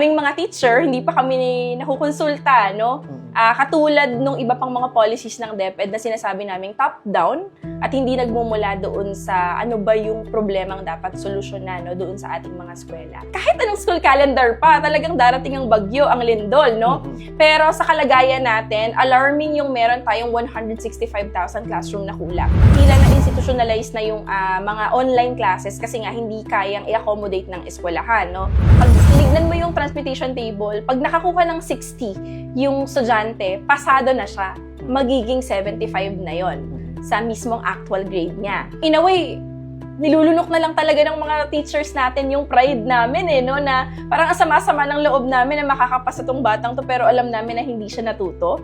kaming mga teacher, hindi pa kami nakukonsulta, no? Katulad nung iba pang mga policies ng DepEd na sinasabi naming top-down at hindi nagmumula doon sa ano ba yung problemang dapat solusyonan, no, doon sa ating mga eskwela. Kahit anong school calendar pa, talagang darating ang bagyo, ang lindol, no? Pero sa kalagayan natin, alarming yung meron tayong 165,000 classroom na kulang. Tila na institutionalize na yung mga online classes kasi nga hindi kayang i-accommodate ng eskwelahan, no? Pag tinignan mo yung transmutation table, pag nakakuha ng 60 yung estudyante, pasado na siya. Magiging 75 na yon sa mismong actual grade niya. In a way, nilulunok na lang talaga ng mga teachers natin yung pride namin no, na parang asama-sama ng loob namin na makakapasa tong batang to pero alam namin na hindi siya natuto.